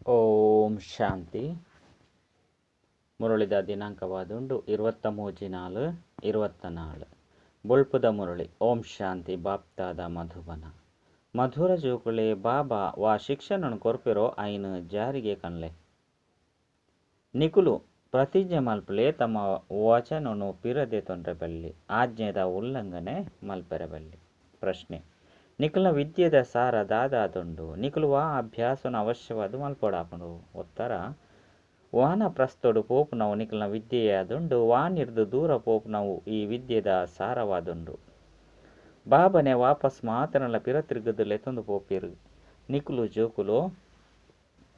ಓಂ ಶಾಂತಿ. ಮುರಳಿದ ದಿನಾಂಕವಾದುಂಡು 23/4/24 ಬುಳ್ಪುದ ಮುರಳಿ. ಓಂ ಶಾಂತಿ. ಬಾಪ್ತಾದ ಮಧುಬನ ಮಧುರ ಜೋಕುಳೆ ಬಾಬಾ ವಾ ಶಿಕ್ಷಣನು ಕೊರ್ಪಿರೋ ಐನು ಜಾರಿಗೆ ಕನ್ಲೆ ನಿಕುಲು ಪ್ರತಿಜ್ಞೆ ಮಲ್ಪಲೆ ತಮ್ಮ ವಚನನು ಪಿರದೆ ತೊಂದರೆ ಬಲ್ಲಿ ಆಜ್ಞೆದ ಉಲ್ಲಂಘನೆ ಮಲ್ಪೆರೆ ಬಲ್ಲಿ. ಪ್ರಶ್ನೆ: ನಿಖಲ್ನ ವಿದ್ಯೆದ ಸಾರ ದಾದಾದುಂಡು ನಿಖಲು ವಾ ಅಭ್ಯಾಸನ ಅವಶ್ಯವಾದ ಮಲ್ಪೊಡಾಪುಂಡು. ಉತ್ತರ: ವಾನ ಪ್ರಸ್ತೋಡು ಪೋಪು ನಾವು ನಿಖಲ್ನ ವಿದ್ಯೆಯಾದುಂಡು ವಾನಿರ್ದು ದೂರ ಪೋಪು ನಾವು ಈ ವಿದ್ಯೆದ ಸಾರವಾದುಂಡು. ಬಾಬನೆ ವಾಪಸ್ ಮಾತನಲ್ಲ ಪಿರ ತಿರುಗದುಲೆ ತೊಂದು ಪೋಪಿರು ನಿಖಲು ಜೋಕುಲು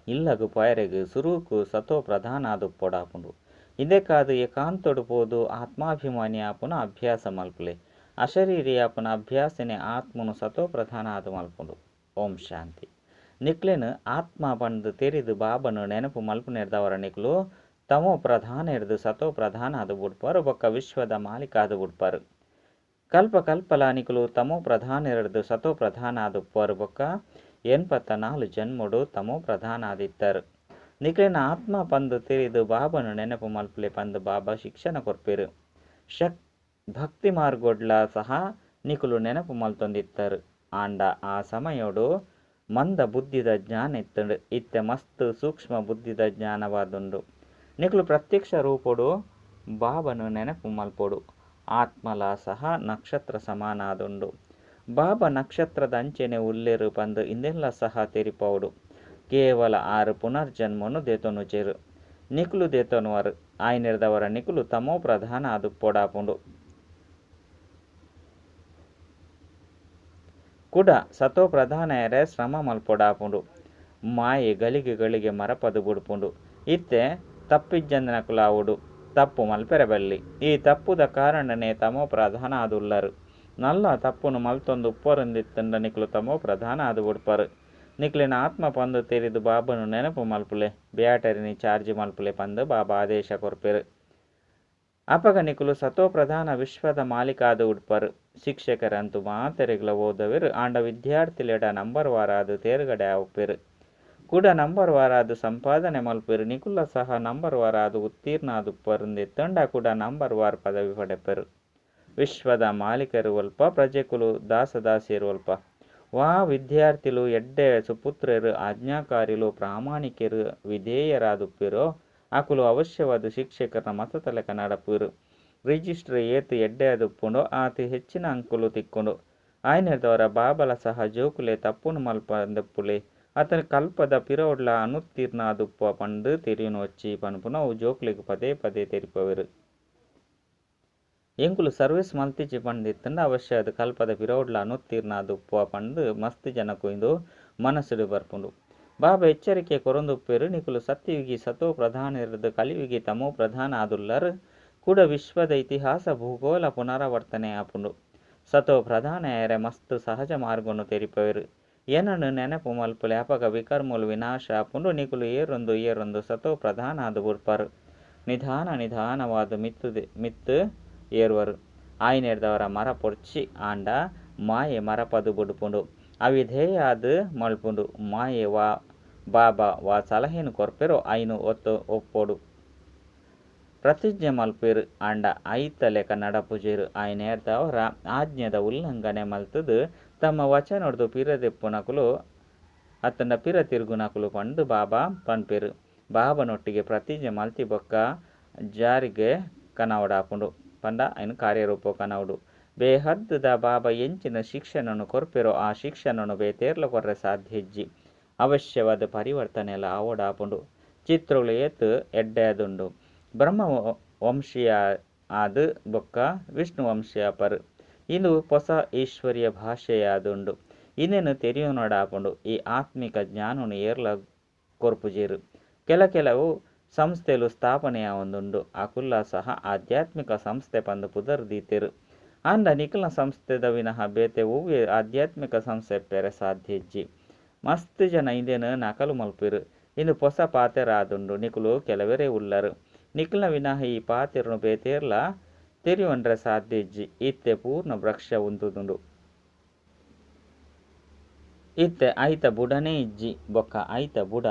ಇಲ್ಲಗು ಪಯರೆಗು ಸುರುಕು ಸತೋ ಪ್ರಧಾನ ಅದು ಪೊಡಾಪುಂಡು. ಇದೇ ಕಾದು ಏಕಾಂತೋಡು ಪೋದು ಆತ್ಮಾಭಿಮಾನಿ ಆಪುನ ಅಭ್ಯಾಸ ಮಲ್ಪಲೆ ಅಶರೀರಿ ಆಪುನ ಅಭ್ಯಾಸನೆ ಆತ್ಮನು ಸತೋ ಪ್ರಧಾನ ಅದು ಮಲ್ಪುಂಡು. ಓಂ ಶಾಂತಿ. ನಿಕ್ಲೆನು ಆತ್ಮ ಬಂದು ತೆರಿದು ಬಾಬನು ನೆನಪು ಮಲ್ಪು ನೆರೆದವರ ನಿಕ್ಲು ತಮೋ ಪ್ರಧಾನ ಹಿಡಿದು ಸತೋ ಪ್ರಧಾನ ಅದು ಬಿಡ್ಪಾರು ಬೊಕ್ಕ ವಿಶ್ವದ ಮಾಲೀಕ ಅದು ಬಿಡ್ಪಾರು. ಕಲ್ಪ ಕಲ್ಪಲ ನಿಕುಲು ತಮೋ ಪ್ರಧಾನ ಹಿಡಿದು ಸತೋ ಪ್ರಧಾನ ಅದು ಉಪ್ಪಾರು ಬೊಕ್ಕ 84 ಜನ್ಮಡು ತಮೋ ಪ್ರಧಾನ ಆದಿತ್ತರು. ನಿಕ್ಲೆನ ಆತ್ಮ ಪಂದು ತೆರಿದು ಬಾಬನು ನೆನಪು ಮಲ್ಪಲೆ ಪಂದು ಬಾಬಾ ಶಿಕ್ಷಣ ಕೊರ್ಪೇರು. ಭಕ್ತಿ ಮಾರ್ಗೊಡ್ಲ ಸಹ ನಿಕುಲು ನೆನಪು ಮಲ್ತೊಂದಿತ್ತರು. ಆಂಡ ಆ ಸಮಯೋಡು ಮಂದ ಬುದ್ಧಿದ ಜ್ಞಾನ ಇತ್ತೆ ಮಸ್ತ್ ಸೂಕ್ಷ್ಮ ಬುದ್ಧಿದ ಜ್ಞಾನವಾದುಂಡು. ನಿಕುಲು ಪ್ರತ್ಯಕ್ಷ ರೂಪೋಡು ಬಾಬನು ನೆನಪು ಮಲ್ಪೋಡು. ಆತ್ಮಲ ಸಹ ನಕ್ಷತ್ರ ಸಮಾನಾದುಂಡು. ಬಾಬಾ ನಕ್ಷತ್ರದ ಅಂಚೆನೆ ಉಲ್ಲೇರು ಪಂದು ಇಂದೆಲ್ಲ ಸಹ ತೆರಿಪೋಡು. ಕೇವಲ 6 ಪುನರ್ಜನ್ಮನು ದೇತೊನು ಜೇರು ನಿಕುಲು ದೇತೊನುವರು ಆಯ್ನಿರ್ದವರ ನಿಕುಲು ತಮೋ ಪ್ರಧಾನ ಅದು ಪೋಡಾಪುಂಡು. ಕೂಡ ಸತೋ ಪ್ರಧಾನ ಎರೆ ಶ್ರಮ ಮಲ್ಪೊಡಾಪುಂಡು. ಮಾಯೆ ಗಳಿಗೆ ಮರಪದು ಬುಡ್ಪುಂಡು. ಇತ್ತೆ ತಪ್ಪಿಜ್ಜಂದನಕುಲಾವುಡು ತಪ್ಪು ಮಲ್ಪೆರೆ ಬಲ್ಲಿ. ಈ ತಪ್ಪುದ ಕಾರಣನೇ ತಮೋ ಪ್ರಧಾನ ಆದುಲ್ಲರು. ನಲ್ಲ ತಪ್ಪುನು ಮಲ್ತೊಂದು ಉಪ್ಪೊರಂದಿತ್ತಂಡ ನಿಕ್ಲು ತಮೋ ಪ್ರಧಾನ ಆದು ಬುಡ್ಪರು. ನಿಕ್ಲಿನ ಆತ್ಮ ಪಂದು ತೆರಿದು ಬಾಬನು ನೆನಪು ಮಲ್ಪುಲೆ ಬ್ಯಾಟರಿನಿ ಚಾರ್ಜ್ ಮಲ್ಪುಲೆ ಪಂದು ಬಾಬಾ ಆದೇಶ ಕೊರ್ಪೆರು. ಅಪಗ ನಿಕುಲು ಸತೋ ಪ್ರಧಾನ ವಿಶ್ವದ ಮಾಲೀಕ ಆದು ಉಡ್ಪರು. ಶಿಕ್ಷಕರಂತೂ ಮಾತೆರೆಗ್ಲ ಓದವೆರು ಆಂಡ ವಿದ್ಯಾರ್ಥಿಲೆಡ ನಂಬರ್ ವಾರಾದು ತೇರುಗಡೆ ಆವುಪೆರು. ಕೂಡ ನಂಬರ್ ವಾರಾದು ಸಂಪಾದನೆ ಮಲ್ಪೆರು. ನಿಕುಲ ಸಹ ನಂಬರ್ ವಾರಾದು ಉತ್ತೀರ್ಣ ಆದುಪ್ಪರುಂದೆತ್ತಂಡ ಕೂಡ ನಂಬರ್ ವಾರ್ ಪದವಿ ಪಡೆಪೆರು. ವಿಶ್ವದ ಮಾಲೀಕರು ಒಲ್ಪ ಪ್ರಜೆಕುಲು ದಾಸದಾಸಿಯರು ಒಲ್ಪ. ವಾ ವಿದ್ಯಾರ್ಥಿಲು ಎಡ್ಡೆ ಸುಪುತ್ರರು ಆಜ್ಞಾಕಾರಿಲು ಪ್ರಾಮಾಣಿಕರು ವಿಧೇಯರಾದುಪ್ಪಿರೋ ಅಕುಲು ಅವಶ್ಯವಾದ ಶಿಕ್ಷಕರ ಮತತಲೆಕ ನಡಪುರು. ರಿಜಿಸ್ಟರ್ ಏತು ಎಡ್ಡೆ ಅದುಪ್ಪುಂಡು ಆತು ಹೆಚ್ಚಿನ ಅಂಕುಲು ತಿಕ್ಕುಂಡು. ಆಯ್ನಿರ್ದವರ ಬಾಬಲ ಸಹ ಜೋಕುಲೆ ತಪ್ಪುನು ಮಲ್ಪಂದಪ್ಪುಲೆ ಅತನು ಕಲ್ಪದ ಪಿರೋಡ್ಲ ಅನುತ್ತೀರ್ಣ ಅದುಪ್ಪ ಪಂಡು ತೆರಿಯುನು వచ్చి ಪನ್ಪುನ ಅವು ಜೋಕುಲಿಗೆ ಪದೇ ಪದೇ ತೆರಿಪವೆರು. ಎಂಕುಲು ಸರ್ವಿಸ್ ಮಲ್ತಿಚ್ಚಿ ಪಂಡಿತ್ತಂಡ ಅವಶ್ಯ ಅದು ಕಲ್ಪದ ಪಿರೋಡ್ಲ ಅನುತ್ತೀರ್ಣ ಅದುಪ್ಪ ಪಂಡು ಮಸ್ತ್ ಜನ ಕೊಯ್ದು ಮನಸ್ಸುಡು ಬರ್ಪುಂಡು. ಬಾಬಾ ಎಚ್ಚರಿಕೆ ಕೊರೊಂದುಪ್ಪೇರು. ನಿಕುಲು ಸತ್ಯಯುಗಿ ಸತೋ ಪ್ರಧಾನ ಇರದು ಕಲಿಯುಗಿ ತಮೋ ಪ್ರಧಾನ ಆದುಲ್ಲರು. ಕೂಡ ವಿಶ್ವದ ಇತಿಹಾಸ ಭೂಗೋಳ ಪುನರಾವರ್ತನೆ ಆಪುಂಡು. ಸತೋ ಪ್ರಧಾನ ಎರೆ ಮಸ್ತ್ ಸಹಜ ಮಾರ್ಗನು ತೆರಿಪವೆರು. ಏನನ್ನು ನೆನಪು ಮಲ್ಪುಲೆ ಅಪಗ ವಿಕರ್ಮುಲು ವಿನಾಶ ಆಪುಂಡು. ನಿಕುಲು ಏರೊಂದು ಸತೋ ಪ್ರಧಾನ ಆದು ಬುಡ್ಪರು. ನಿಧಾನವಾದು ಮಿತ್ತು ಏರುವರು. ಆಯ್ನೆರ್ದವರ ಮರ ಪೊರ್ಚಿ ಆಂಡ ಮಾಯೆ ಮರಪದು ಬುಡ್ಪುಂಡು. ಅವಿಧೇಯ ಆದು ಮಲ್ಪುಂಡು. ಮಾಯೆ ವಾ ಬಾಬಾ ವಾ ಸಲಹೆನು ಕೊರ್ಪೆರೋ ಐನು ಒಪ್ಪೋಡು. ಪ್ರತಿಜ್ಞೆ ಮಲ್ಪೇರು ಆಂಡ ಐತ ಲೆಕ ನಡಪುಜೇರು. ಆಯ್ನೆರ್ದವರ ಆಜ್ಞೆದ ಉಲ್ಲಂಘನೆ ಮಲ್ತದು ತಮ್ಮ ವಚನೊಡ್ದು ಪಿರದೆಪ್ಪುನಕುಲು ಅತ್ತಂಡ ಪಿರ ತಿರುಗುನಕುಲು ಪಂಡು ಬಾಬಾ ಪನ್ಪೇರು. ಬಾಬನೊಟ್ಟಿಗೆ ಪ್ರತಿಜ್ಞೆ ಮಲ್ತಿ ಬೊಕ್ಕ ಜಾರಿಗೆ ಕನವಡಾಪುಂಡು ಪಂಡ ಐನು ಕಾರ್ಯರೂಪ ಕನವಡು. ಬೇಹದ್ದುದ ಬಾಬಾ ಎಂಚಿನ ಶಿಕ್ಷಣನು ಕೊರ್ಪೆರೋ ಆ ಶಿಕ್ಷಣನು ಬೇತೇರ್ಲ ಕೊರ್ರೆ ಸಾಧ್ಯ ಹೆಜ್ಜಿ ಅವಶ್ಯವಾದ ಪರಿವರ್ತನೆಲ್ಲ ಆವಡಾಪುಂಡು. ಚಿತ್ರಗಳು ಏತು ಎಡ್ಡೆ ಅದುಂಡು. ಬ್ರಹ್ಮ ವಂಶೀಯ ಆದು ಬೊಕ್ಕ ವಿಷ್ಣು ವಂಶೀಯ ಪರು. ಇದು ಹೊಸ ಈಶ್ವರ್ಯ ಭಾಷೆಯಾದುಂಡು. ಇನ್ನೇನು ತೆರಿಯುನೊಡಾಪುಂಡು. ಈ ಆತ್ಮಿಕ ಜ್ಞಾನನು ಏರ್ಲ ಕೊರ್ಪುಜೇರು. ಕೆಲವು ಸಂಸ್ಥೆಲು ಸ್ಥಾಪನೆಯ ಒಂದುಂಡು. ಅಕುಲ್ಲ ಸಹ ಆಧ್ಯಾತ್ಮಿಕ ಸಂಸ್ಥೆ ಪಂದು ಪುದರ್ ದೀತೆರು. ಅಂಡ ನಿಖಲ್ನ ಸಂಸ್ಥೆದ ವಿನಃ ಬೇತೆ ಹೂವೆ ಆಧ್ಯಾತ್ಮಿಕ ಸಂಸ್ಥೆ ಪೆರೆ ಸಾಧ್ಯ ಹೆಜ್ಜಿ. ಮಸ್ತ್ ಜನ ಇಂದೇನು ನಕಲು ಮಲ್ಪೇರು. ಇನ್ನು ಹೊಸ ಪಾತೆರ ಆದುಂಡು. ನಿಕುಲು ಕೆಲವರೇ ಉಲ್ಲರು. ನಿಖಲ್ನ ವಿನಃ ಈ ಪಾತೆರನು ಬೇತೇರ್ಲ ತೆರಿಯುವಂಡ್ರೆ ಸಾಧ್ಯ ಹೆಜ್ಜಿ. ಇತ್ತೆ ಪೂರ್ಣ ವೃಕ್ಷ ಉಂತುದುಂಡು. ಇತ್ತೆ ಐತ ಬುಡನೇ ಇಜ್ಜಿ ಬೊಕ್ಕ ಐತ ಬುಡ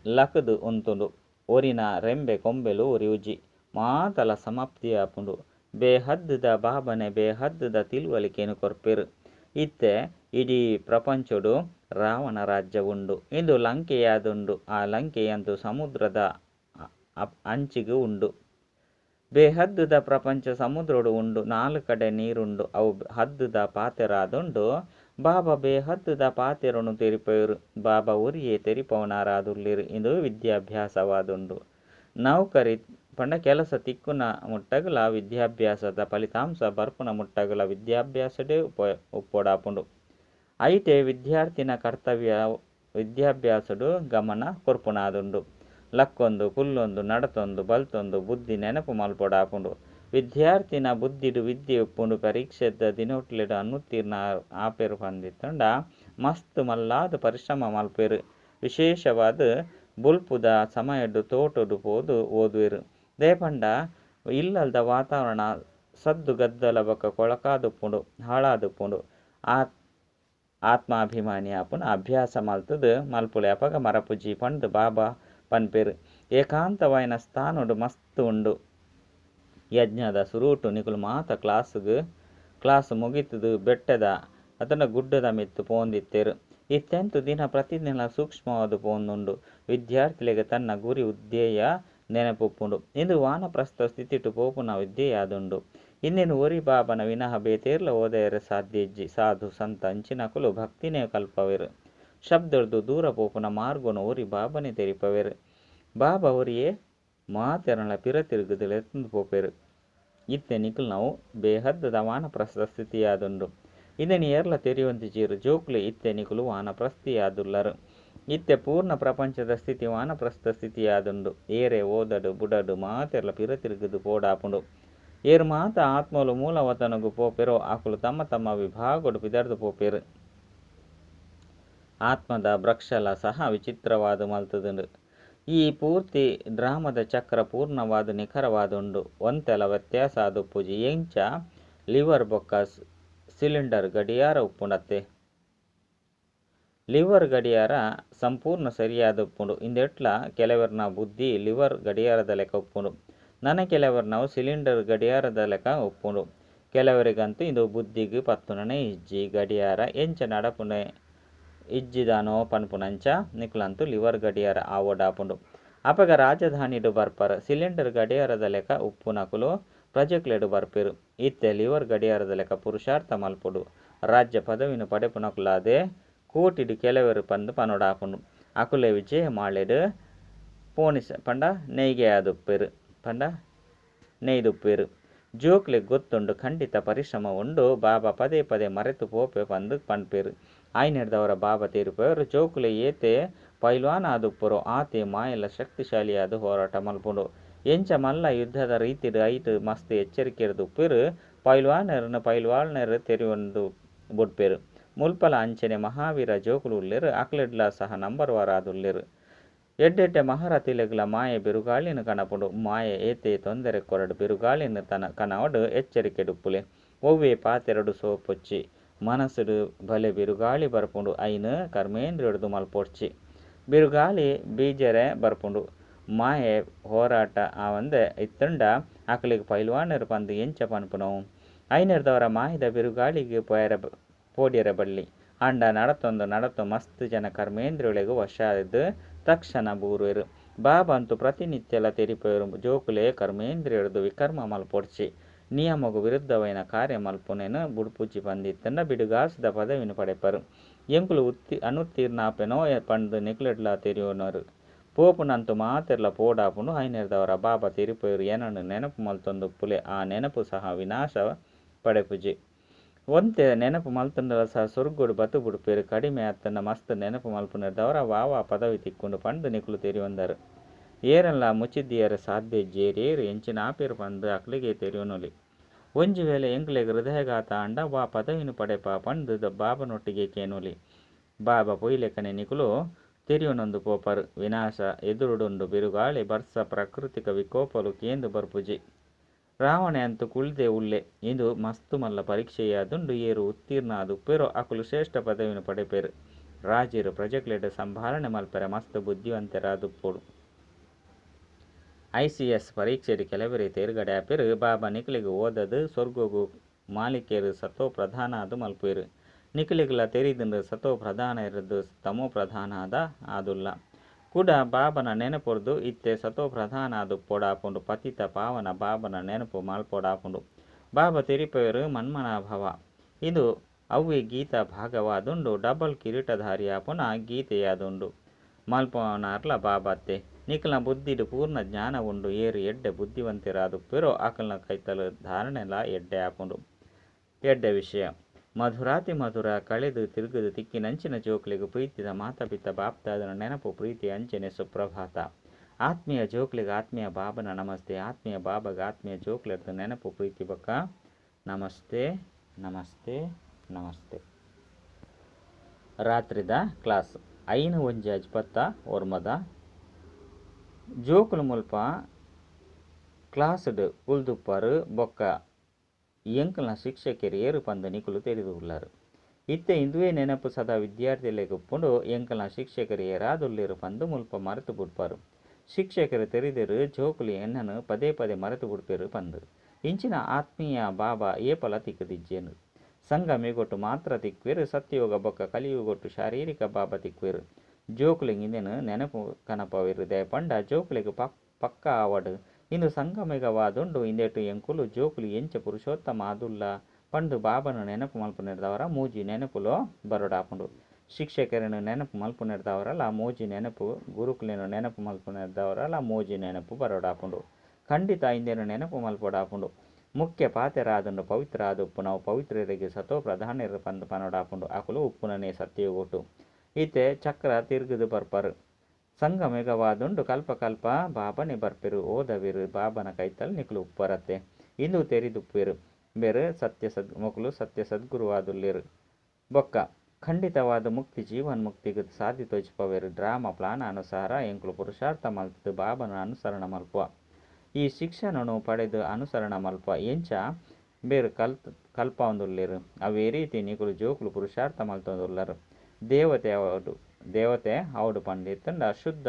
ಲಕದು ಉಂತುಂಡು ಒರಿನ ರೆಂಬೆ ಕೊಂಬೆಲು ಉರಿಯುಜಿ ಮಾತಲ ಸಮಾಪ್ತಿಯಾಪುಂಡು ಬೇಹದ್ದುದ ಬಾಬನೆ ಬೇಹದ್ದುದ ತಿಳುವಳಿಕೆಯನ್ನು ಕೊರ್ಪೆರು. ಇತ್ತೆ ಇಡೀ ಪ್ರಪಂಚಡು ರಾವಣ ರಾಜ್ಯ ಉಂಡು. ಇಂದು ಲಂಕೆಯಾದುಂಡು. ಆ ಲಂಕೆಯಂತೂ ಸಮುದ್ರದ ಅಂಚಿಗೆ ಉಂಡು. ಬೇಹದ್ದುದ ಪ್ರಪಂಚ ಸಮುದ್ರಡು ಉಂಡು. 4 ಕಡೆ ನೀರುಂಡು. ಅವು ಹದ್ದುದ ಪಾತೆರಾದುಂಡು. ಬಾಬಾ ಬೇಹದ್ದುದ ಪಾತೆರನು ತೆರಿಪವರು. ಬಾಬಾ ಉರಿಯೇ ತೆರಿಪವನಾರಾದುಲ್ಲಿರು. ಇದು ವಿದ್ಯಾಭ್ಯಾಸವಾದುಂಡು. ನೌಕರಿ ಪಂಡ ಕೆಲಸ ತಿಕ್ಕುನ ಮುಟ್ಟಗಲ ವಿದ್ಯಾಭ್ಯಾಸದ ಫಲಿತಾಂಶ ಬರ್ಪುನ ಮುಟ್ಟಗಲ ವಿದ್ಯಾಭ್ಯಾಸಡೆ ಉಪ್ಪೊಡಾಪುಂಡು. ಐಟೆ ವಿದ್ಯಾರ್ಥಿನ ಕರ್ತವ್ಯ ವಿದ್ಯಾಭ್ಯಾಸಡು ಗಮನ ಕೊರ್ಪುನಾದುಂಡು. ಲಕ್ಕೊಂದು ಕುಲ್ಲೊಂದು ನಡತೊಂದು ಬಲ್ತೊಂದು ಬುದ್ಧಿ ನೆನಪು ಮಲ್ಪೊಡಾಪುಂಡು. ವಿದ್ಯಾರ್ಥಿನ ಬುದ್ಧಿಡು ವಿದ್ಯೆ ಉಪ್ಪುಂಡು. ಪರೀಕ್ಷೆದ ದಿನೊಟ್ಲೆಡು ಅನ್ನುತ್ತೀರ್ಣ ಆಪೆರು ಪಂದಿತ್ತಂಡ ಮಸ್ತ್ ಮಲ್ಲಾದ ಪರಿಶ್ರಮ ಮಲ್ಪೆರು. ವಿಶೇಷವಾದ ಬುಲ್ಪುದ ಸಮಯಡು ತೋಟಡು ಪೋದು ಓದುವೆರು. ದೇಪಂಡ ಇಲ್ಲದ ವಾತಾವರಣ ಸದ್ದು ಗದ್ದಲ ಬೊಕ್ಕ ಕೊಳಕಾದುಪ್ಪುಂಡು ಹಾಳಾದುಪ್ಪುಂಡು. ಆತ್ಮಾಭಿಮಾನಿ ಆಪುನ ಅಭ್ಯಾಸ ಮಲ್ತದು ಮಲ್ಪುಲೆ ಅಪಗ ಮರಪುಜಿ ಪಂಡ್ ಬಾಬಾ ಪನ್ಪೆರು. ಏಕಾಂತವಾಯಿನ ಸ್ಥಾನುಡು ಮಸ್ತ್ ಉಂಡು. ಯಜ್ಞದ ಸುರೂಟು ನಿಕುಲು ಮಾತ ಕ್ಲಾಸ್ ಮುಗಿತದು ಬೆಟ್ಟದ ಅದನ್ನ ಗುಡ್ಡದ ಮಿತ್ತು ಪೋಂದಿತ್ತೆರು. ಇತ್ತೆಂತು ದಿನ ಪ್ರತಿದಿನ ಸೂಕ್ಷ್ಮವಾದ ಪೋಂದುಂಡು. ವಿದ್ಯಾರ್ಥಿಗಳಿಗೆ ತನ್ನ ಗುರಿ ಉದ್ದೇಯ ನೆನಪುಪ್ಪುಂಡು. ಇಂದು ವಾನಪ್ರಸ್ಥ ಸ್ಥಿತಿಟು ಪೋಪುನ ವಿದ್ಯೆಯಾದುಂಡು. ಇನ್ನೇನು ಒರಿ ಬಾಬನ ವಿನಃ ಬೇತೇರ್ಲ ಓದೆಯರೆ ಸಾಧ್ಯಜ್ಜಿ. ಸಾಧು ಸಂತ ಅಂಚಿನಕುಲು ಭಕ್ತಿನೇ ಕಲ್ಪವೆರು. ಶಬ್ದರ್ದು ದೂರ ಪೋಪುನ ಮಾರ್ಗೋನು ಒರಿ ಬಾಬನೆ ತೆರಿಪವೆರು. ಬಾಬಾ ಒರಿಯೇ ಮಾತೆರಳ ಪಿರತಿರುಗುದು ಎತ್ತಂದು ಪೋಪೆರು. ಇತ್ತೆ ನಿಕುಲು ನಾವು ಬೇಹದ್ದದ ವಾನಪ್ರಸ್ಥ ಸ್ಥಿತಿಯಾದುಂಡು. ಇದನ್ನು ಏರ್ಲ ತೆರೆಯುವಂತಿಜೀರು ಜೋಕ್ಲು ಇತ್ತೆ ನಿಕುಲು ವಾನಪ್ರಸ್ಥಿಯಾದುಲ್ಲರು. ಇತ್ತೆ ಪೂರ್ಣ ಪ್ರಪಂಚದ ಸ್ಥಿತಿ ವಾನಪ್ರಸ್ಥ ಸ್ಥಿತಿಯಾದುಂಡು. ಏರೆ ಓದಡು ಬುಡಡು ಮಾತೆರ್ಲ ಪಿರತಿರುಗುದು ಪೋಡಾಪುಂಡು. ಏರು ಮಾತ ಆತ್ಮಲು ಮೂಲವತನಗು ಪೋಪೆರೋ ಆಕುಲು ತಮ್ಮ ತಮ್ಮ ವಿಭಾಗಡು ಪಿದರ್ದು ಪೋಪೆರು. ಆತ್ಮದ ಬ್ರಕ್ಷಲ ಸಹ ವಿಚಿತ್ರವಾದ ಮಲ್ತದುಂಡು. ಈ ಪೂರ್ತಿ ಡ್ರಾಮದ ಚಕ್ರ ಪೂರ್ಣವಾದ ನಿಖರವಾದುಂಡು. ಒಂತೆಲ ವ್ಯತ್ಯಾಸ ಆದುಪ್ಪುಜಿ ಎಂಚ ಲಿವರ್ ಬೊಕ್ಕ ಸಿಲಿಂಡರ್ ಗಡಿಯಾರ ಉಪ್ಪುಂಡತ್ತೆ. ಲಿವರ್ ಗಡಿಯಾರ ಸಂಪೂರ್ಣ ಸರಿಯಾದ ಉಪ್ಪುಂಡು. ಇಂದೆಟ್ಲ ಕೆಲವರ್ನ ಬುದ್ಧಿ ಲಿವರ್ ಗಡಿಯಾರದ ಲೆಕ್ಕ ಉಪ್ಪುಂಡು. ನನ್ನ ಕೆಲವರ್ನವು ಸಿಲಿಂಡರ್ ಗಡಿಯಾರದ ಲೆಕ್ಕ ಉಪ್ಪುಂಡು. ಕೆಲವರಿಗಂತೂ ಇದು ಬುದ್ಧಿಗೆ ಪತ್ತುನನೆ ಇಜ್ಜಿ ಗಡಿಯಾರ ಎಂಚ ನಡಪುನೆ ಇಜ್ಜಿದಾನೋ ಪನ್ಪುನಂಚ ನಿಕ್ಲಂತೂ ಲಿವರ್ ಗಡಿಯಾರ ಆವೋಡಾಪುಂಡು. ಅಪಗ ರಾಜಧಾನಿಡು ಬರ್ಪರ್ ಸಿಲಿಂಡರ್ ಗಡಿಯಾರದ ಲೆಕ್ಕ ಉಪ್ಪುನಕುಲು ಪ್ರಜೆಕ್ಲೆಡು ಬರ್ಪೆರು. ಇತ್ತೆ ಲಿವರ್ ಗಡಿಯಾರದ ಲೆಕ್ಕ ಪುರುಷಾರ್ಥ ಮಲ್ಪುಡು. ರಾಜ್ಯ ಪದವಿನು ಪಡೆಪುನಕುಲಾದೆ ಕೋಟಿಡು ಕೆಲವರು ಪಂದು ಪನೊಡಾಪುಂಡು. ಅಕುಲೆ ವಿಜಯ ಮಾಳೆಡು ಪೋಣಿಸ ಪಂಡ ನೇಯ್ಗೆಯಾದುಪ್ಪೆರು ಪಂಡ ನೇಯ್ದುಪ್ಪೆರು. ಜೋಕ್ಲೆ ಗೊತ್ತುಂಡು ಖಂಡಿತ ಪರಿಶ್ರಮ ಉಂಡು. ಬಾಬಾ ಪದೇ ಪದೇ ಮರೆತು ಪೋಪೆ ಪಂದು ಪನ್ಪೆರು. ಆಯ್ನೆಡ್ದವರ ಬಾಬಾ ತೀರಿಪೆಯವರು ಜೋಕುಲೆ ಏತೆ ಪೈಲ್ವಾನ ಆದುಪ್ಪರೋ ಆತೆ ಮಾಯೆಲ್ಲ ಶಕ್ತಿಶಾಲಿಯಾದ ಹೋರಾಟ ಮಲ್ಪುಂಡು. ಎಂಚ ಮಲ್ಲ ಯುದ್ಧದ ರೀತಿಡು ಐಟು ಮಸ್ತ್ ಎಚ್ಚರಿಕೆರ್ದು ಉಪ್ಪೆರು. ಪೈಲ್ವಾಳ್ನೆರು ತೆರಿಯೊಂದು ಬುಡ್ಪೆರು. ಮುಲ್ಪಲ ಅಂಚನೆ ಮಹಾವೀರ ಜೋಕುಲು ಉಲ್ಲೆರು. ಅಕ್ಲೆಡ್ಲ ಸಹ ನಂಬರ್ ವಾರಾದುಲ್ಲೆರು. ಎಡ್ಡೆಡ್ಡೆ ಮಹಾರಥಿಲೆಗ್ಲ ಮಾಯೆ ಬಿರುಗಾಳಿನ ಕಣಪುಂಡು. ಮಾಯೆ ಏತೆ ತೊಂದರೆ ಕೊರಡು ಬಿರುಗಾಳಿನ ಕನವಡು ಎಚ್ಚರಿಕೆ ಡುಪ್ಪುಲೆ. ಒವ್ವೇ ಪಾತೆರಡು ಸೋಪೊಚ್ಚಿ ಮನಸ್ಸುಡು ಬಲೆ ಬಿರುಗಾಳಿ ಬರ್ಪುಂಡು. ಐನು ಕರ್ಮೇಂದ್ರಿಯಡ್ದು ಮಲ್ಪೊಡ್ಚಿ ಬಿರುಗಾಳಿ ಬೀಜರೆ ಬರ್ಪುಂಡು. ಮಾಯೆ ಹೋರಾಟ ಆವಂದೆ ಇತ್ತುಂಡ ಅಕಲಿಗೆ ಪೈಲ್ವಾನರು ಪಂದು ಎಂಚ ಪನ್ಪುನವು. ಐನೆರ್ದವರ ಮಾಯದ ಬಿರುಗಾಳಿಗೆ ಪೋಡ್ಯರೆ ಬಳ್ಳಿ ಅಂಡ ನಡತೊಂದು ಮಸ್ತ್ ಜನ ಕರ್ಮೇಂದ್ರಿಯೊಳಗೆ ವಶಾದ್ದು ತಕ್ಷಣ ಬೂರುವೆರು. ಬಾಬಾ ಅಂತೂ ಪ್ರತಿನಿತ್ಯಲ ತೆರಿಪೆರು. ಜೋಕುಲೆ ಕರ್ಮೇಂದ್ರಿಯಡ್ದು ವಿಕರ್ಮ ಮಲ್ಪೊಡ್ಚಿ ನಿಯಮಗು ವಿರುದ್ಧವೈನ ಕಾರ್ಯ ಮಲ್ಪುನೆನು ಬುಡ್ಪುಜಿ ಪಂದಿತ್ತಂಡ ಬಿಡುಗಾಸದ ಪದವಿನು ಪಡೆಪರು. ಎಂಕುಲು ಅನುತ್ತೀರ್ಣಾಪೆನೋ ಪಂದು ನಿಕ್ಲೆಡ್ಲ ತೆರಿಯೋನರು. ಪೋಪುನಂತೂ ಮಾತೆರ್ಲ ಪೋಡಾಪುಂಡು. ಐನೆರ್ದವರ ಬಾಬಾ ತೆರಿಪೆರು ಏನನ್ನು ನೆನಪು ಮಲ್ತೊಂದುಪ್ಪುಲೆ. ಆ ನೆನಪು ಸಹ ವಿನಾಶ ಪಡೆಪುಜಿ. ಒಂತೆ ನೆನಪು ಮಲ್ತುಂಡಲ ಸಹ ಸೊರ್ಗೊಡು ಬತು ಬುಡ್ಪೆರು. ಕಡಿಮೆ ಅತ್ತನ್ನ ಮಸ್ತ್ ನೆನಪು ಮಲ್ಪುನೆರ್ದವರ ವಾವ ಪದವಿ ತಿಕ್ಕೊಂಡು ಪಂಡು ನಿಕುಲು ತೆರಿಯೊಂದರು. ಏರೆಲ್ಲ ಮುಚ್ಚಿದ್ದೀಯರ ಸಾಧ್ಯ ಜೇರೇರು ಎಂಚಿನ ಆಪೇರು ಪಂದು ಅಕ್ಲಿಗೆ ತೆರಿಯೋನುಲಿ. ಒಂಜಿ ವೇಳೆ ಎಂಕ್ಲೆಗ್ ಹೃದಯಘಾತ ಅಂಡ ವಾ ಪದವಿನು ಪಡೆಪ ಪಂದು ಬಾಬನೊಟ್ಟಿಗೆ ಕೇನುಲಿ. ಬಾಬಾ ಪೊಯ್ಲೆಕ್ಕನೆ ನಿಕುಲು ತೆರಿಯೋನೊಂದು ಪೋಪರು. ವಿನಾಶ ಎದುರುಡುಂಡು ಬಿರುಗಾಳಿ ಬರ್ಸ ಪ್ರಾಕೃತಿಕ ವಿಕೋಪಲು ಕೇಂದು ಬರ್ಪುಜಿ. ರಾವಣೆ ಅಂತೂ ಕುಳ್ದೆ ಉಲ್ಲೆ. ಇದು ಮಸ್ತು ಮಲ್ಲ ಪರೀಕ್ಷೆಯಾದುಂಡು. ಏರು ಉತ್ತೀರ್ಣ ಆದುಪ್ಪೆರು. ಅಕುಲು ಶ್ರೇಷ್ಠ ಪದವಿನು ಪಡೆಪೆರು. ರಾಜರು ಪ್ರಜೆಗಳಿಡ ಸಂಭಾಲನೆ ಮಲ್ಪರೆ ಮಸ್ತ್ ಬುದ್ಧಿವಂತರಾದುಪ್ಪುಡು. ICS ಪರೀಕ್ಷೆಡು ಕೆಲವರಿ ತೇರ್ಗಡೆ ಆಪಿರು ಬಾಬಾ ನಿಕ್ಲಿಗೆ ಓದದು ಸ್ವರ್ಗೋಗು ಮಾಲಿಕೆರು ಸತೋ ಪ್ರಧಾನ ಅದು ಮಲ್ಪೇರು. ನಿಕ್ಲಿಗ್ಲ ತೆರಿದಿಂದ ಸತೋ ಪ್ರಧಾನ ಇರದು ತಮೋ ಪ್ರಧಾನ ಆದ ಆದುಲ್ಲ. ಕೂಡ ಬಾಬನ ನೆನಪೊಡ್ದು ಇತ್ತೆ ಸತೋ ಪ್ರಧಾನ ಅದು ಪೊಡಾಪುಂಡು ಪತಿತ ಪಾವನ ಬಾಬನ ನೆನಪು ಮಲ್ಪೊಡಾಪುಂಡು. ಬಾಬಾ ತೆರಿಪೇರು ಮನ್ಮನಾಭವ. ಇದು ಅವ್ವೆ ಗೀತ ಭಾಗವಾದುಂಡು ಡಬಲ್ ಕಿರೀಟಧಾರಿಯ ಪುನಃ ಗೀತೆಯಾದುಂಡು ಮಲ್ಪನಾರ್ಲ ಬಾಬಾತ್ತೆ. ನಿಖಲ್ನ ಬುದ್ಧಿಡು ಪೂರ್ಣ ಜ್ಞಾನ ಉಂಡು ಏರು ಎಡ್ಡೆ ಬುದ್ಧಿವಂತಿರಾದುಪ್ಪೆರೋ ಆಕಲ್ನ ಕೈತಲು ಧಾರಣೆಲ ಎಡ್ಡೆ ಆಪುಂಡು. ಎಡ್ಡೆ ವಿಷಯ ಮಧುರಾತಿ ಮಧುರ ಕಳೆದು ತಿರುಗುದು ತಿಕ್ಕಿನಂಚಿನ ಜೋಕ್ಲಿಗೆ ಪ್ರೀತಿದ ಮಾತಾಪಿತ ಬಾಪ್ತಾದನ ನೆನಪು ಪ್ರೀತಿ ಅಂಚನೆ ಸುಪ್ರಭಾತ. ಆತ್ಮೀಯ ಜೋಕ್ಲಿಗೆ ಆತ್ಮೀಯ ಬಾಬನ ನಮಸ್ತೆ. ಆತ್ಮೀಯ ಬಾಬಾಗ ಆತ್ಮೀಯ ಜೋಕ್ಲಿರ್ದು ನೆನಪು ಪ್ರೀತಿ ಬಕ್ಕ ನಮಸ್ತೆ ನಮಸ್ತೆ ನಮಸ್ತೆ. ರಾತ್ರಿದ ಕ್ಲಾಸ್ ಐನು ಒಂಜಿ ಅಜ್ಪತ್ತ ಒರ್ಮದ ಜೋಕುಲು ಮುಲ್ಪ ಕ್ಲಾಸ್ಡ್ ಉಳ್ದುಪ್ಪರು ಬೊಕ್ಕ ಎಂಕಲ್ನ ಶಿಕ್ಷಕರು ಏರು ಪಂದು ನಿಕುಲು ತೆರೆದು ಉಳ್ಳಾರು. ಇತ್ತೆ ಇಂದುವೆ ನೆನಪು ಸದಾ ವಿದ್ಯಾರ್ಥಿಗಳಿಗೆ ಉಪ್ಪುಂಡು ಎಂಕಲ್ನ ಶಿಕ್ಷಕರು ಏರಾದುಲ್ಲಿರು ಪಂದು ಮುಲ್ಪ ಮರೆತು ಬಿಡ್ಪಾರು. ಶಿಕ್ಷಕರು ತೆರೆದಿರು ಜೋಕುಲು ಎನ್ನನು ಪದೇ ಪದೇ ಮರೆತು ಬಿಡ್ಪೇರು ಪಂದು. ಇಂಚಿನ ಆತ್ಮೀಯ ಬಾಬಾ ಏಪಲ ತಿಕ್ಕದಿಜ್ಜೇನು. ಸಂಘ ಮೇಗೊಟ್ಟು ಮಾತ್ರ ತಿಕ್ವೇರು ಸತ್ಯಯೋಗ ಬೊಕ್ಕ ಕಲಿಯುಗೊಟ್ಟು ಶಾರೀರಿಕ ಬಾಬಾ ತಿಕ್ವೇರು. ಜೋಕುಲಿಗೆ ಇಂದೇನು ನೆನಪು ಕನಪವಿರುದೆ ಪಂಡ ಜೋಕುಲಿಗೆ ಪಕ್ಕ ಆವಡು. ಇಂದು ಸಂಗಮೆಗವಾದುಂಡು ಇಂದೇಟು ಎಂಕುಲು ಜೋಕುಲು ಎಂಚ ಪುರುಷೋತ್ತಮ ಆದುಲ್ಲ ಪಂಡು ಬಾಬನು ನೆನಪು ಮಲ್ಪು ನೆಡ್ದವರ ಮೂಜಿ ನೆನಪುలో ಬರೋಡಾಪುಂಡು. ಶಿಕ್ಷಕರನ್ನು ನೆನಪು ಮಲ್ಪು ನೆಡ್ದವರಲ್ಲ ಮೂಜಿ ನೆನಪು, ಗುರುಕುಲೇನು ನೆನಪು ಮಲ್ಪು ನೆಡ್ದವರಲ್ಲ ಮೂಜಿ ನೆನಪು ಬರೋಡಾಪುಂಡು. ಖಂಡಿತ ಇಂದೇನು ನೆನಪು ಮಲ್ಪೊಡಾಪುಂಡು. ಮುಖ್ಯ ಪಾತೆರಾದುಂಡು ಪವಿತ್ರ ಆದು ಉಪ್ಪು ನಾವು ಪವಿತ್ರರಿಗೆ ಸತೋ ಪ್ರಧಾನರು ಪಂದು ಪನೋಡಾಪುಂಡು. ಅಕುಲು ಉಪ್ಪುನನೇ ಸತ್ಯಗೊಟ್ಟು ಈತೆ ಚಕ್ರ ತಿರುಗುದು ಬರ್ಪರು. ಸಂಘ ಮೆಗವಾದುಂಡು ಕಲ್ಪ ಕಲ್ಪ ಬಾಬನೆ ಬರ್ಪೆರು ಓದವಿರು ಬಾಬನ ಕೈತಲ್ ನಿಕ್ಲು ಉಪ್ಪರತ್ತೆ. ಇಂದು ತೆರಿದುಪ್ಪೇರು ಬೇರು ಮೊಕಲು ಸತ್ಯ ಸದ್ಗುರುವಾದುಲ್ಲಿರು ಬೊಕ್ಕ ಖಂಡಿತವಾದ ಮುಕ್ತಿ ಜೀವನ್ ಮುಕ್ತಿಗೆ ಸಾಧಿ ತೋಚಿಪವೇರು. ಡ್ರಾಮಾ ಪ್ಲಾನ್ ಅನುಸಾರ ಎಂಕುಲು ಪುರುಷಾರ್ಥ ಮಲ್ತು ಬಾಬನ ಅನುಸರಣ ಮಲ್ಪುವ. ಈ ಶಿಕ್ಷಣನು ಪಡೆದು ಅನುಸರಣ ಮಲ್ಪುವ ಎಂಚ ಬೇರು ಕಲ್ಪ ಒಂದುಲ್ಲಿರು. ಅವೇ ರೀತಿ ನಿಕುಲು ಜೋಕುಲು ಪುರುಷಾರ್ಥ ಮಲ್ತೊಂದುಲ್ಲರು. ದೇವತೆ ಅವಡು ಪಂಡಿತಂಡ ಶುದ್ಧ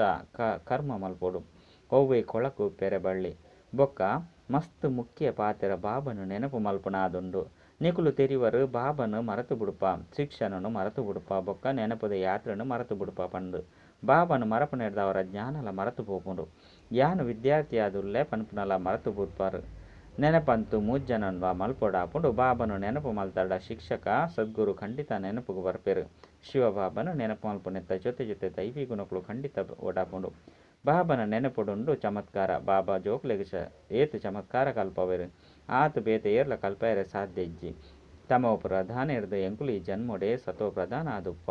ಕರ್ಮ ಮಲ್ಪೊಡು. ಒವ್ವೆ ಕೊಳಕು ಪೆರೆ ಬಳ್ಳಿ ಬೊಕ್ಕ ಮಸ್ತ್ ಮುಖ್ಯ ಪಾತೆರ ಬಾಬನು ನೆನಪು ಮಲ್ಪುನಾದುಂಡು. ನಿಕುಲು ತೆರಿವರು ಬಾಬನು ಮರೆತು ಬಿಡುಪ, ಶಿಕ್ಷಣನು ಮರೆತು ಬಿಡುಪ ಬೊಕ್ಕ ನೆನಪದ ಯಾತ್ರೆನು ಮರೆತು ಬಿಡುಪ ಪಂಡು ಬಾಬನು ಮರಪು ನೆಡ್ದವರ ಜ್ಞಾನಲ ಮರೆತು ಪೋಪುಂಡು. ಯಾನು ವಿದ್ಯಾರ್ಥಿಯಾದುಲ್ಲೇ ಪನ್ಪುನಲ ಮರೆತು ಬಿಡ್ಪಾರು. ನೆನಪಂತು ಮೂಜ್ಜನನ್ವ ಮಲ್ಪೊಡಾಪುಂಡು. ಬಾಬನು ನೆನಪು ಮಲ್ತಾಡ ಶಿಕ್ಷಕ ಸದ್ಗುರು ಖಂಡಿತ ನೆನಪುಗೆ ಬರ್ಪೇರು. ಶಿವಬಾಬನು ನೆನಪು ಮಲ್ಪುನೆತ್ತ ಜೊತೆ ಜೊತೆ ದೈವಿ ಗುಣಗಳು ಖಂಡಿತ ಒಡಾಪುಂಡು. ಬಾಬನ ನೆನಪುಡುಂಡು ಚಮತ್ಕಾರ. ಬಾಬಾ ಜೋಕ್ಲೆಗೆ ಏತು ಚಮತ್ಕಾರ ಕಲ್ಪವೇರು ಆತು ಬೇತೆ ಏರ್ಲ ಕಲ್ಪಯರೆ ಸಾಧ್ಯ ಇಜ್ಜಿ. ತಮೋ ಪ್ರಧಾನ ಇರ್ದ ಎಂಕುಲು ಈ ಜನ್ಮೊಡೆ ಸತೋ ಪ್ರಧಾನ ಆದುಪ್ಪ.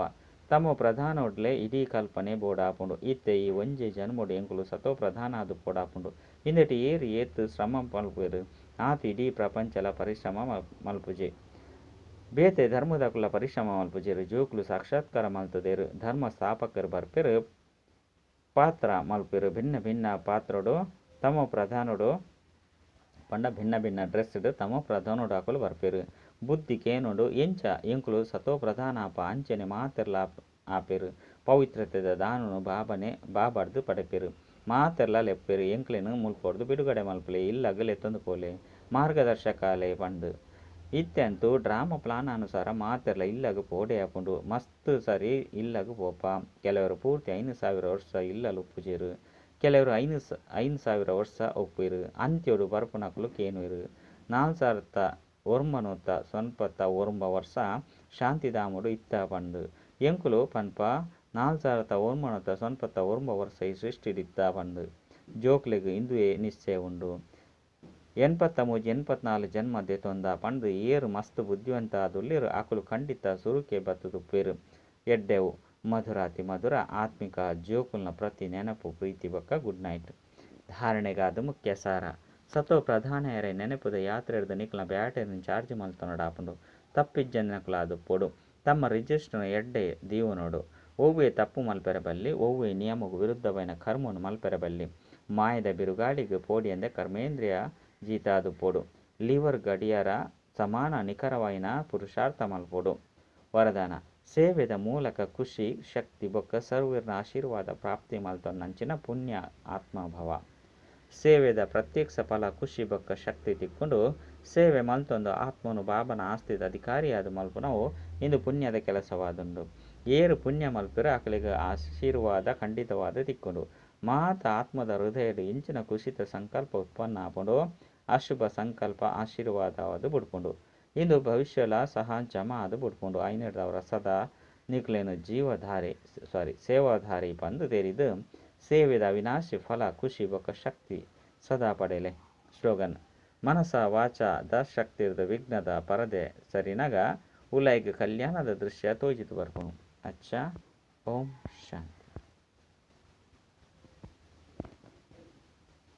ತಮೋ ಪ್ರಧಾನ ಒಡ್ಲೆ ಇಡೀ ಕಲ್ಪನೆ ಬೋಡಾಪುಂಡು. ಇತ್ತೆ ಈ ಒಂಜೆ ಜನ್ಮೊಡು ಎಂಕುಲು ಸತೋ ಪ್ರಧಾನ ಆದು ಪೋಡಾಪುಂಡು. ಇಂದೆಟ್ ಏತು ಶ್ರಮ ಮಲ್ಪುವೆರು ಆತು ಇಡೀ ಪ್ರಪಂಚಲ ಪರಿಶ್ರಮ ಮಲ್ಪುಜೆ. ಬೇತೆ ಧರ್ಮದಕುಲ ಪರಿಶ್ರಮ ಮಲ್ಪುಜೆರು. ಜೋಕುಲು ಸಾಕ್ಷಾತ್ಕಾರ ಮಲ್ತದೇರು. ಧರ್ಮ ಸ್ಥಾಪಕರು ಬರ್ಪೆರು ಪಾತ್ರ ಮಲ್ಪೆರು. ಭಿನ್ನ ಭಿನ್ನ ಪಾತ್ರಡು ತಮೋ ಪ್ರಧಾನುಡು ಪಂಡ ಭಿನ್ನ ಭಿನ್ನ ಡ್ರೆಸ್ಡ್ ತಮೋ ಪ್ರಧಾನುಡು ಅಕುಲು ಬರ್ಪೆರು. ಬುದ್ಧಿ ಕೇನುಡು ಎಂಚ ಎಂಕುಲು ಸತೋ ಪ್ರಧಾನ ಆಪ ಅಂಚನೆ ಮಾತೆರ್ಲ ಆಪೆರು. ಪವಿತ್ರತೆದ ದಾನುನು ಬಾಬಾರ್ದು ಪಡೆಪೆರು. ಮಾತೆರ್ಲ ಲೆಪ್ಪೆರು. ಎಂಕ್ಲೆನು ಮುಲ್ಪೊಡ್ದು ಬಿಡುಗಡೆ ಮಲ್ಪಲೆ ಇಲ್ಲಗ ಲೆತ್ತೊಂದು ಪೋಲೆ ಮಾರ್ಗದರ್ಶಕಾಲೆ ಪಂಡು. ಇತ್ತೆಂತೂ ಡ್ರಾಮಾ ಪ್ಲಾನ್ ಅನುಸಾರ ಮಾತೆರ್ಲ ಇಲ್ಲಗ ಪೋಡೆ ಆಪುಂಡು. ಮಸ್ತ್ ಸರಿ ಇಲ್ಲಗ ಪೋಪ. ಕೆಲವರು ಪೂರ್ತಿ 5,000 ವರ್ಷ ಇಲ್ಲಲು ಉಪ್ಪುಜೇರು. ಕೆಲವರು 5,000 ವರ್ಷ ಒಪ್ಪಿರು. ಅಂತ್ಯೋಡು ಬರ್ಪುನಕುಲು ಕೇನುರು 4,190 ಸೊನ್ಪತ್ತ ಒರ್ಂಬ ವರ್ಷ ಶಾಂತಿಧಾಮುಡು ಇತ್ತ ಪಂಡು. ಎಂಕುಲು ಪನ್ಪ 4,190 ಸೊನ್ಪತ್ತ ಒರ್ಂಬ ವರ್ಷ ಈ ಸೃಷ್ಟಿಡಿತ್ತ ಪಂಡು. ಜೋಕ್ಲೆಗ್ ಇಂದುವೆ ನಿಶ್ಚಯ ಉಂಡು. 83-84 ಜನ್ಮ ದೆತೊಂದ ಪಂಡು ಏರು ಮಸ್ತ್ ಬುದ್ಧಿವಂತ ಆದುಲ್ಲಿರು. ಅಕುಲು ಖಂಡಿತ ಸುರುಕೆ ಬತ್ತುದುಪ್ಪೇರು. ಎಡ್ಡೆವು ಮಧುರಾತಿ ಮಧುರ ಆತ್ಮಿಕ ಜೋಕುಲ್ನ ಪ್ರತಿ ನೆನಪು ಪ್ರೀತಿ ಬೊಕ್ಕ ಗುಡ್ ನೈಟ್. ಧಾರಣೆಗಾದ ಮುಖ್ಯ ಸಾರ ಸತೋ ಪ್ರಧಾನಯರೆ ನೆನಪುದ ಯಾತ್ರೆರ್ದು ನಿಕ್ಲ ಬ್ಯಾಟರಿನ ಚಾರ್ಜ್ ಮಲ್ತೊನಡಾಪುಂಡು. ತಪ್ಪಿಜ್ಜನಕುಲಾದು ಪೊಡು ತಮ್ಮ ರಿಜಿಸ್ಟರ್ನ ಎಡ್ಡೆ ದೀವನೋಡು. ಒವ್ವೆ ತಪ್ಪು ಮಲ್ಪೆರೆ ಬಲ್ಲಿ ಒವ್ವೆ ನಿಯಮಗೂ ವಿರುದ್ಧವೈನ ಕರ್ಮನು ಮಲ್ಪೆರೆ ಬಲ್ಲಿ. ಮಾಯದ ಬಿರುಗಾಳಿಗೆ ಪೋಡಿಯಂದೆ ಕರ್ಮೇಂದ್ರಿಯ ಜೀತಾದು ಪೊಡು. ಲಿವರ್ ಗಡಿಯಾರ ಸಮಾನ ನಿಖರವೈನ ಪುರುಷಾರ್ಥ ಮಲ್ಪೊಡು. ವರದಾನ ಸೇವೆದ ಮೂಲಕ ಖುಷಿ ಶಕ್ತಿ ಬೊಕ್ಕ ಸರ್ವರ್ನ ಆಶೀರ್ವಾದ ಪ್ರಾಪ್ತಿ ಮಲ್ತೊನ್ನಂಚಿನ ಪುಣ್ಯ ಆತ್ಮಭಾವ. ಸೇವೆದ ಪ್ರತ್ಯಕ್ಷ ಫಲ ಖುಷಿ ಬೊಕ್ಕ ಶಕ್ತಿ ತಿಕ್ಕೊಂಡು ಸೇವೆ ಮಲ್ತೊಂದು ಆತ್ಮನು ಬಾಬನ ಆಸ್ತಿದ ಅಧಿಕಾರಿಯಾದ ಮಲ್ಪುನವು ಇಂದು ಪುಣ್ಯದ ಕೆಲಸವಾದುಂಡು. ಏರು ಪುಣ್ಯ ಮಲ್ಪಿರ ಅಕಲಿಗೆ ಆಶೀರ್ವಾದ ಖಂಡಿತವಾದ ತಿಕ್ಕೊಂಡು ಮಾತ ಆತ್ಮದ ಹೃದಯದ ಇಂಚಿನ ಕುಸಿತ ಸಂಕಲ್ಪ ಉತ್ಪನ್ನ ಆಪುಂಡು ಅಶುಭ ಸಂಕಲ್ಪ ಆಶೀರ್ವಾದವಾದ ಬುಡ್ಪುಂಡು. ಇಂದು ಭವಿಷ್ಯಲ ಸಹ ಜಮಾ ಅದು ಬುಡ್ಪುಂಡು. ಐನರ್ದವರ ಸದಾ ನಿಕ್ಲೇನು ಸೇವಾಧಾರಿ ಪಂದು ತೆರಿದು ಸೇವೆದ ಅವಿನಾಶಿ ಫಲ ಖುಷಿ ಬೊಕ್ಕ ಶಕ್ತಿ ಸದಾ ಪಡೆಯಲೆ. ಸ್ಲೋಗನ್: ಮನಸ ವಾಚ ದ ಶಕ್ತಿರ್ದ ವಿಘ್ನದ ಪರದೆ ಸರಿನಗ ಉಲೈಗ್ ಕಲ್ಯಾಣದ ದೃಶ್ಯ ತೋಜಿತು ಬರ್ಪುನು. ಅಚ್ಚ. ಓಂ ಶಾಂತಿ.